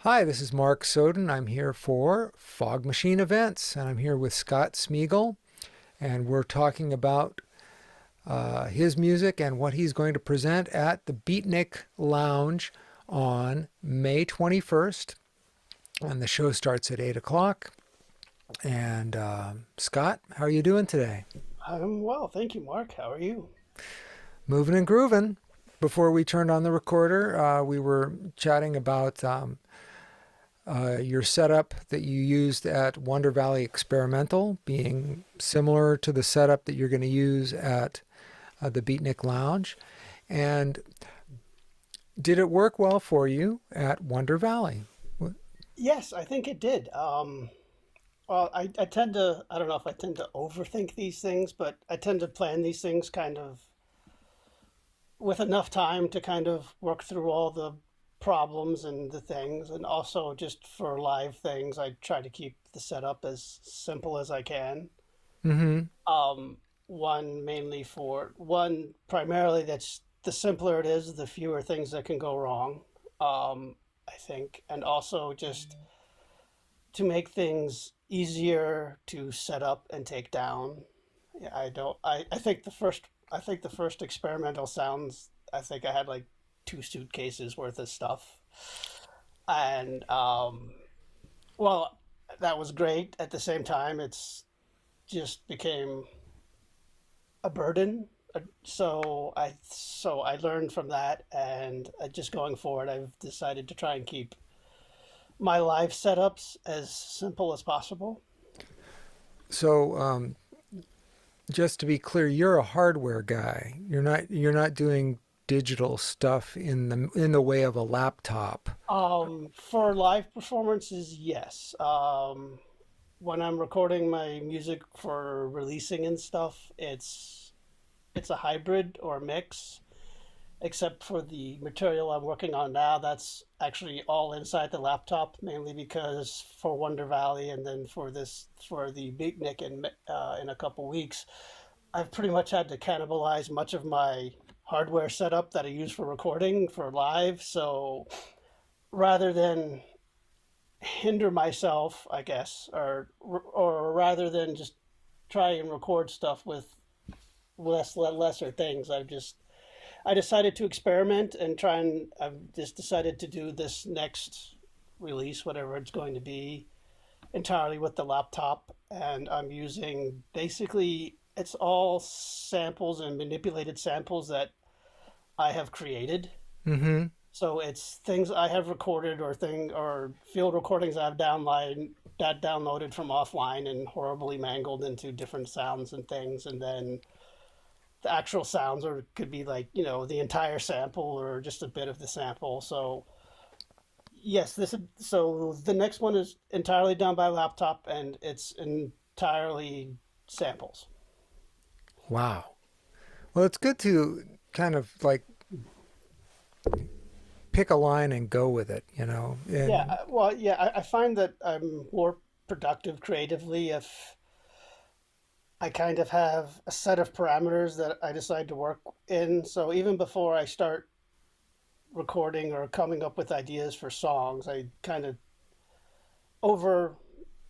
Hi, this is Mark Soden. I'm here for Fog Machine Events, and I'm here with Scott Smigiel, and we're talking about his music and what he's going to present at the Beatnik Lounge on May 21st. And the show starts at 8 o'clock. And Scott, how are you doing today? I'm well, thank you, Mark. How are you? Moving and grooving. Before we turned on the recorder, we were chatting about your setup that you used at Wonder Valley Experimental being similar to the setup that you're going to use at the Beatnik Lounge. And did it work well for you at Wonder Valley? Yes, I think it did. I tend to, I don't know if I tend to overthink these things, but I tend to plan these things kind of with enough time to kind of work through all the problems and the things. And also, just for live things, I try to keep the setup as simple as I can. Mm-hmm. Um, one primarily that's the simpler it is, the fewer things that can go wrong. I think, and also just to make things easier to set up and take down. Yeah, I don't. I think the first experimental sounds. I think I had like two suitcases worth of stuff, and well, that was great. At the same time, it's just became a burden. So I learned from that, and just going forward, I've decided to try and keep my live setups as simple as possible. So, just to be clear, you're a hardware guy. You're not doing digital stuff in the way of a laptop. For live performances, yes. When I'm recording my music for releasing and stuff, it's a hybrid or mix. Except for the material I'm working on now, that's actually all inside the laptop, mainly because for Wonder Valley and then for the Beatnik in a couple weeks, I've pretty much had to cannibalize much of my hardware setup that I use for recording for live. So rather than hinder myself, I guess, or rather than just try and record stuff with lesser things, I decided to experiment and try and I've just decided to do this next release, whatever it's going to be, entirely with the laptop. And I'm using basically it's all samples and manipulated samples that I have created. Mm-hmm. So it's things I have recorded or field recordings I've downloaded from offline and horribly mangled into different sounds and things, and then the actual sounds, or it could be like the entire sample or just a bit of the sample. So yes, so the next one is entirely done by laptop and it's entirely samples. Wow. Well, it's good to kind of like pick a line and go with it, you know. Yeah, And well, yeah, I find that I'm more productive creatively if I kind of have a set of parameters that I decide to work in. So even before I start recording or coming up with ideas for songs, I kind of over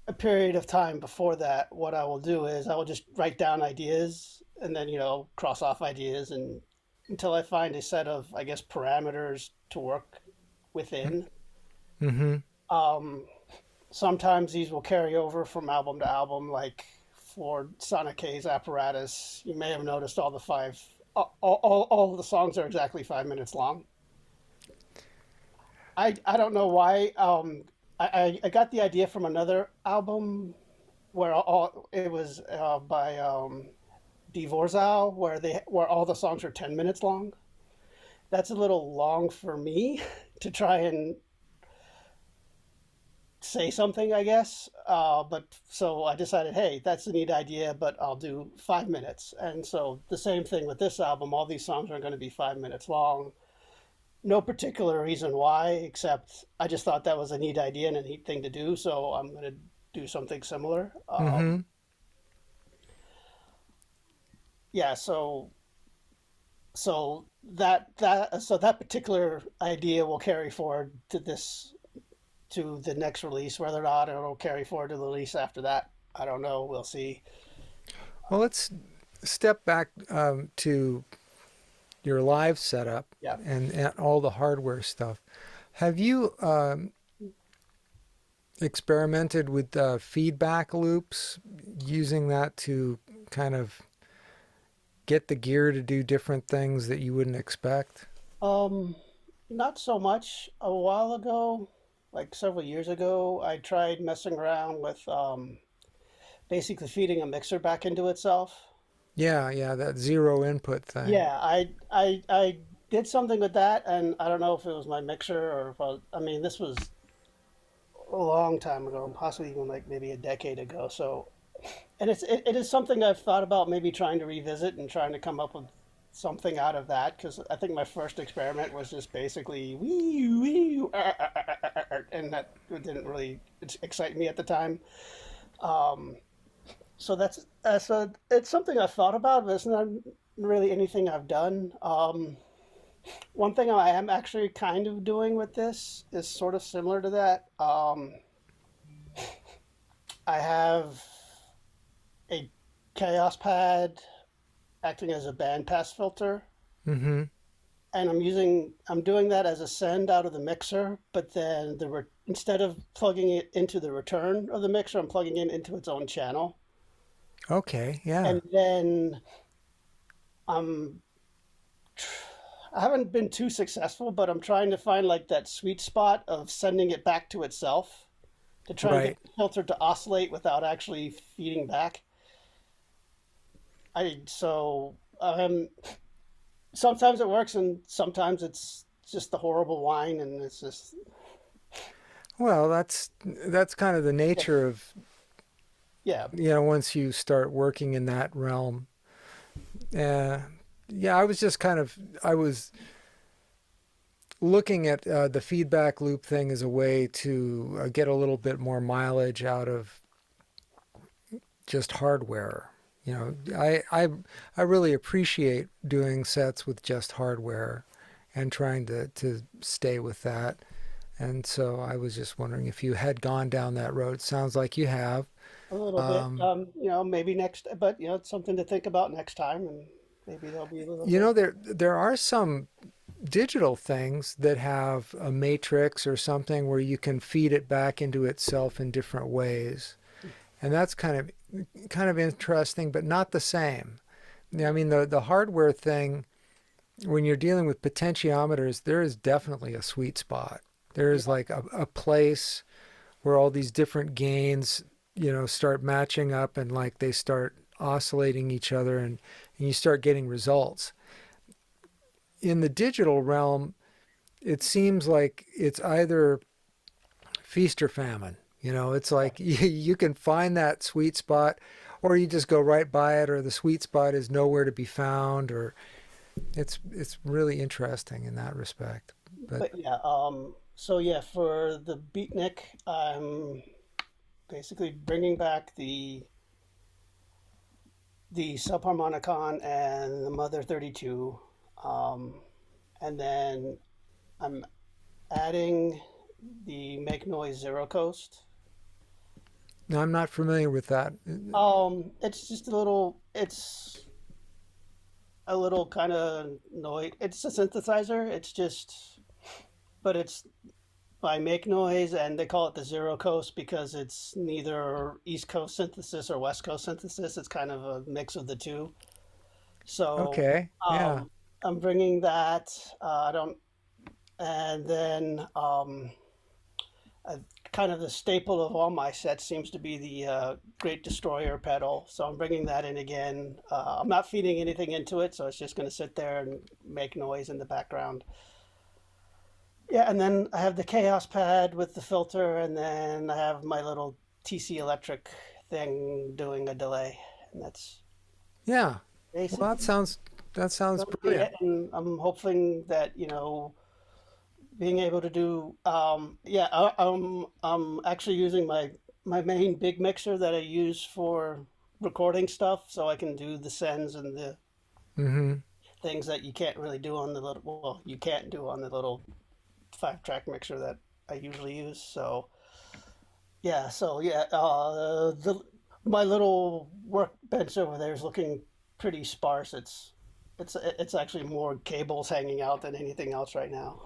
a period of time before that, what I will do is I will just write down ideas and then cross off ideas and until I find a set of, I guess, parameters to work within. mm-hmm. Um, Sometimes these will carry over from album to album, like for Sonic K's Apparatus. You may have noticed all of the songs are exactly 5 minutes long. I don't know why. I got the idea from another album where it was by Dvorzal, where all the songs are 10 minutes long. That's a little long for me to try and say something, I guess. But so I decided, hey, that's a neat idea, but I'll do 5 minutes. And so the same thing with this album. All these songs are going to be 5 minutes long. No particular reason why, except I just thought that was a neat idea and a neat thing to do. So I'm going to do something similar. Mm-hmm. Yeah. So that particular idea will carry forward to to the next release. Whether or not it'll carry forward to the release after that, I don't know. We'll see. Well, let's step back to your live setup Yeah. and all the hardware stuff. Have you experimented with feedback loops, using that to kind of get the gear to do different things that you wouldn't expect? Um, Not so much. A while ago, like several years ago, I tried messing around with basically feeding a mixer back into itself. Yeah, yeah, that zero input thing. Yeah, I did something with that, and I don't know if it was my mixer or if I mean, this was a long time ago, possibly even like maybe a decade ago. So, and it is something I've thought about maybe trying to revisit and trying to come up with something out of that because I think my first experiment was just basically wee wee and that didn't really excite me at the time. Um, so it's something I've thought about, but it's not really anything I've done. One thing I am actually kind of doing with this is sort of similar to that. I have a chaos pad acting as a bandpass filter, Mm-hmm. and I'm doing that as a send out of the mixer, but then instead of plugging it into the return of the mixer, I'm plugging it into its own channel, Okay, yeah. and then I'm I haven't been too successful, but I'm trying to find like that sweet spot of sending it back to itself to try and get Right. the filter to oscillate without actually feeding back. I so sometimes it works and sometimes it's just the horrible whine and it's just Well, that's kind of the yeah, nature of, yeah, once you start working in that realm. Uh, yeah, I was looking at the feedback loop thing as a way to get a little bit more mileage out of just hardware. You know, I really appreciate doing sets with just hardware and trying to stay with that. And so I was just wondering if you had gone down that road. Sounds like you have. a little bit. Um, Maybe next, but it's something to think about next time, and maybe there'll be a little you bit. know, there are some digital things that have a matrix or something where you can feed it back into itself in different ways. And that's kind of interesting, but not the same. Yeah, I mean, the hardware thing, when you're dealing with potentiometers, there is definitely a sweet spot. There is Yeah, like a place where all these different gains, start matching up and like they start oscillating each other, and you start getting results. In the digital realm, it seems like it's either feast or famine. It's yeah. like you can find that sweet spot, or you just go right by it, or the sweet spot is nowhere to be found, or it's really interesting in that respect. But But yeah, so yeah, for the beatnik, I'm basically bringing back the subharmonicon and the Mother 32, um, and then I'm adding the Make Noise Zero Coast. no, I'm not familiar with that. It's just it's a little kind of noise. It's a synthesizer. It's just, but it's by Make Noise, and they call it the Zero Coast because it's neither East Coast synthesis or West Coast synthesis. It's kind of a mix of the two. So Okay, yeah. um, I'm bringing that. I don't, and then uh, kind of the staple of all my sets seems to be the Great Destroyer pedal. So I'm bringing that in again. I'm not feeding anything into it, so it's just going to sit there and make noise in the background. Yeah, and then I have the Chaos pad with the filter, and then I have my little TC Electric thing doing a delay, and that's Yeah. Well, basically that sounds gonna be brilliant. it. And I'm hoping that being able to do yeah, I'm actually using my main big mixer that I use for recording stuff, so I can do the sends and the Hmm. things that you can't really do on the little well, you can't do on the little 5-track mixer that I usually use. So yeah, the my little workbench over there is looking pretty sparse. It's actually more cables hanging out than anything else right now.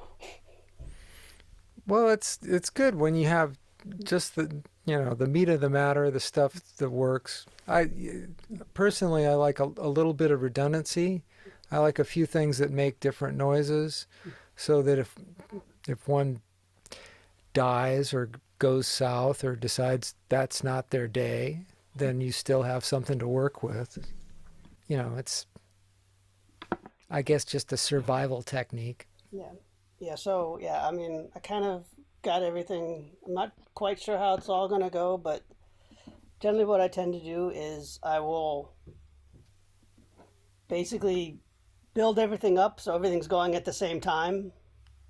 Well, it's good when you have just the meat of the matter, the stuff that works. I personally I like a little bit of redundancy. I like a few things that make different noises, so that if one dies or goes south or decides that's not their day, then you still have something to work with. It's I guess just a survival technique. Yeah. Yeah, so yeah, I mean, I kind of got everything. I'm not quite sure how it's all gonna go, but generally what I tend to do is I will basically build everything up so everything's going at the same time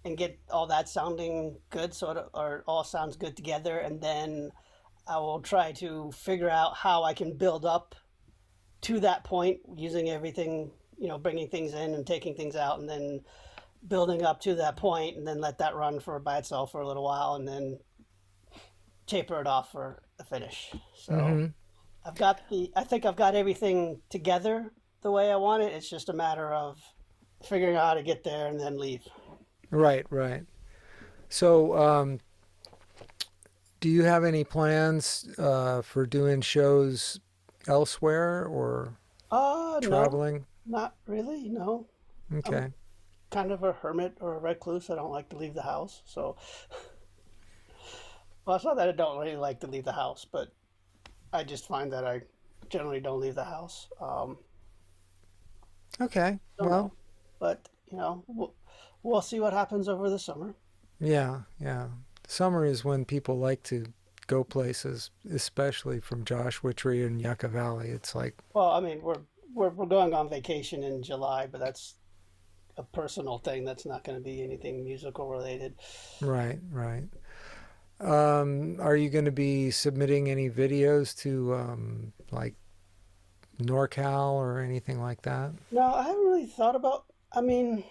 and get all that sounding good or all sounds good together, and then I will try to figure out how I can build up to that point using everything, bringing things in and taking things out, and then building up to that point, and then let that run for by itself for a little while, and then taper it off for the finish. So Hmm. I think I've got everything together the way I want it. It's just a matter of figuring out how to get there and then leave. Right, right. So, do you have any plans for doing shows elsewhere or No, traveling? not really. No, I'm Okay. kind of a hermit or a recluse. I don't like to leave the house. So, well, it's not that I don't really like to leave the house, but I just find that I generally don't leave the house. Okay. Don't know, Well, but we'll see what happens over the summer. yeah, yeah. Summer is when people like to go places, especially from Josh Witchery and Yucca Valley. It's like, Well, I mean, we're going on vacation in July, but that's a personal thing. That's not going to be anything musical related. right, right. Are you going to be submitting any videos to like NorCal or anything like that? No, I haven't really thought about. I mean,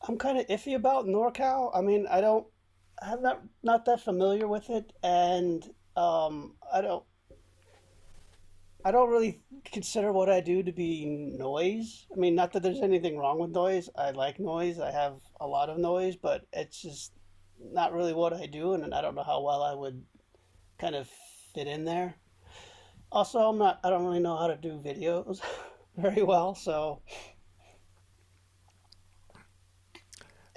I'm kind of iffy about NorCal. I mean, I'm not that familiar with it, and I don't really consider what I do to be noise. I mean, not that there's anything wrong with noise. I like noise. I have a lot of noise, but it's just not really what I do, and I don't know how well I would kind of fit in there. Also, I don't really know how to do videos very well, so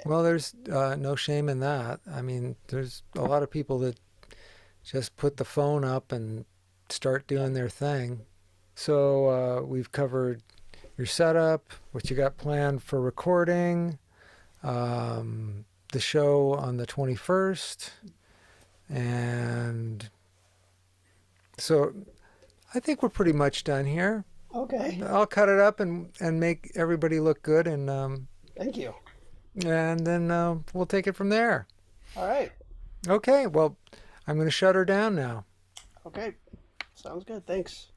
Well, there's no shame in that. I mean, there's a lot of people that just put the phone up and start yeah. doing their thing. So we've covered your setup, what you got planned for recording, the show on the 21st, and so I think we're pretty much done here. Okay. I'll cut it up and make everybody look good, Thank you. and then we'll take it from there. All right. Okay, well, I'm going to shut her down now. Okay. Sounds good. Thanks.